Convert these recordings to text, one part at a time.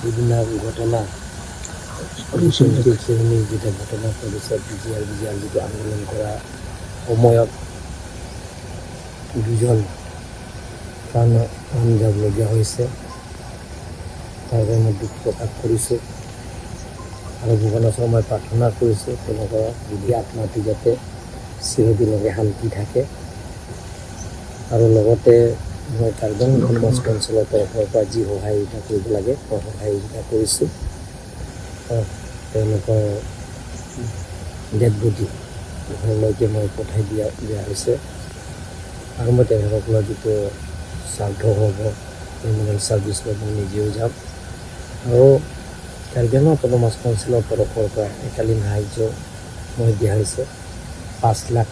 বিভিন্ন ঘটনা সাম্প্ৰতিক শ্ৰেণীৰ যেটা ঘটনা কৰেছে বিজিআৰ যেটা আন্দোলন কৰা সময়ত দুজন প্ৰাণ যাবলগীয়া হৈছে তাৰ কাৰণে দুখ প্ৰকাশ কৰিছোঁ আৰু ভগৱানৰ ওচৰত মই প্ৰাৰ্থনা কৰিছোঁ তেওঁলোকৰ বিধি আত্মাটো যাতে চিৰদিনলৈকে শান্তি থাকে আৰু লগতে মই কাৰ্বি আংলং অঞ্চলৰ তৰফৰ পৰা যি সহায়িতা কৰিব লাগে মই সহায়িতা কৰিছোঁ তেওঁলোকৰ ডেড বডি ঘৰলৈকে মই পঠাই দিয়া হৈছে আৰু মই তেখেতসকলৰ যিটো শ্ৰাদ্ধ হ'ব মেমৰিয়েল ছাৰ্ভিচত মই নিজেও যাম আৰু কাৰ্বি আংলং অট'নমাছ কাউন্সিলৰ তৰফৰ পৰা একালীন সাহাৰ্য মই দিয়া হৈছে 5 লাখ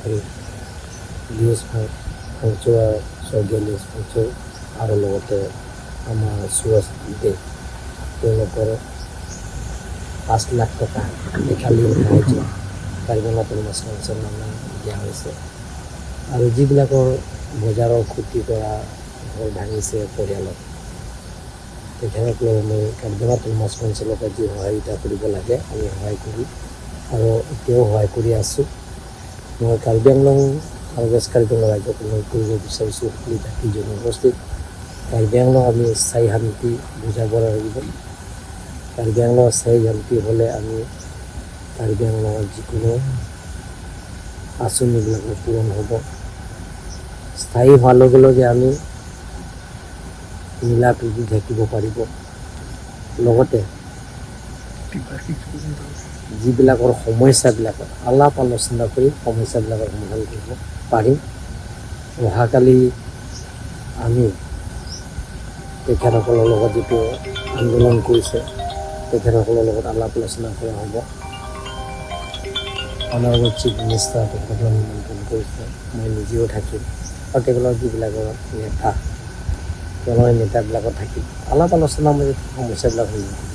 লিজ ফাংচুৱা স্বৰ্গীয় লিজ ফাংচু আৰু লগতে আমাৰ সুৰজ দে তেওঁলোকৰ 5 লাখ টকা একালীন সাহাৰ্য কাৰ্বি আংলং অট'নমাছ কাউন্সিলৰ নামে দিয়া হৈছে আৰু যিবিলাকৰ বজাৰৰ ক্ষতি কৰা ঘৰ ভাঙিছে পৰিয়ালত তেখেতসকলক আমি কাৰ্বি আংলং অট'নমাছ কাউন্সিলৰ পৰা যি সহায়িতা কৰিব লাগে আমি সহায় কৰি আৰু এতিয়াও সহায় কৰি আছোঁ মই কাৰ্বি আংলং আৰু ৱেষ্ট কাৰ্বি আংলং ৰাজ্যক অনুৰোধ কৰিব বিচাৰিছোঁ সকলো জাতি জনগোষ্ঠীক কাৰ্বি আংলং আমি স্থায়ী শান্তি বুজাব লাগিব কাৰ্বি আংলং স্থায়ী শান্তি হ'লে আমি কাৰ্বি আংলঙৰ যিকোনো আঁচনিবিলাকৰ পূৰণ হ'ব স্থায়ী হোৱাৰ লগে লগে আমি মিলা প্ৰীতি থাকিব পাৰিব লগতে যিবিলাকৰ সমস্যাবিলাকৰ আলাপ আলোচনা কৰি সমস্যাবিলাকৰ সমাধান কৰিব পাৰিম অহাকালি আমি তেখেতসকলৰ লগত যিটো আন্দোলন কৰিছে তেখেতসকলৰ লগত আলাপ আলোচনা কৰা হ'ব অনাৰেবল চিফ মিনিষ্টাৰ তেখেতসকলক নিমন্ত্ৰণ কৰিছে মই নিজেও থাকিম আৰু তেখেতৰ যিবিলাকৰ নেতা তেওঁলোকৰ নেতাবিলাকত থাকি আলাপ আলোচনাৰ মাজত সমস্যাবিলাক হৈ থাকিব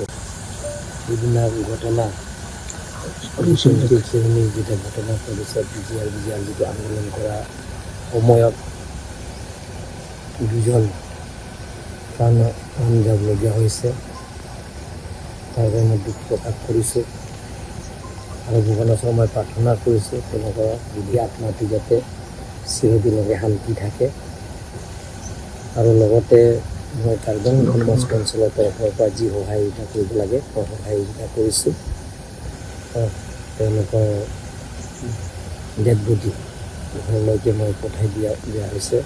বিভিন্ন ঘটনা সাম্প্ৰতিক শ্ৰেণীৰ যেটা ঘটনা কৰিছে বিজিআৰ যিটো আন্দোলন কৰা সময়ত দুজন প্ৰাণ যাবলগীয়া হৈছে তাৰ কাৰণে মই দুখ প্ৰকাশ কৰিছোঁ আৰু ভগৱানৰ ওচৰত মই প্ৰাৰ্থনা কৰিছোঁ তেওঁলোকৰ বিধি আত্মাটো যাতে চিৰদিনলৈকে শান্তি থাকে আৰু লগতে মই কাৰ্বি আংলং অট'নমাছ কাউন্সিলৰ তৰফৰ পৰা যি সহায়িতা কৰিব লাগে মই সহায়িতা কৰিছোঁ তেওঁলোকৰ ডেড বডি ঘৰলৈকে মই পঠাই দিয়া হৈছে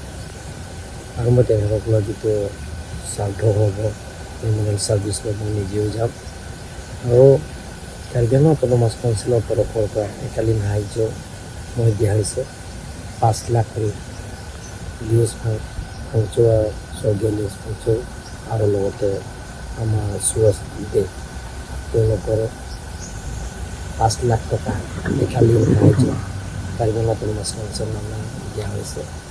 আৰু মই তেখেতসকলৰ যিটো শ্ৰাদ্ধ হ'ব মেমৰিয়েল ছাৰ্ভিচত মই নিজেও যাম আৰু কাৰ্বি আংলং অট'নমাছ কাউন্সিলৰ তৰফৰ পৰা একালীন সাহাৰ্য মই দিয়া হৈছে 5 লাখ লিজ ফাংচুৱা স্বৰ্গীয় লিজ ফাংচু আৰু লগতে আমাৰ সুৰজ দে তেওঁলোকৰ 5 লাখ টকা একালীন সাহাৰ্য কাৰ্বি আংলং অট'নমাছ কাউন্সিলৰ নামে দিয়া হৈছে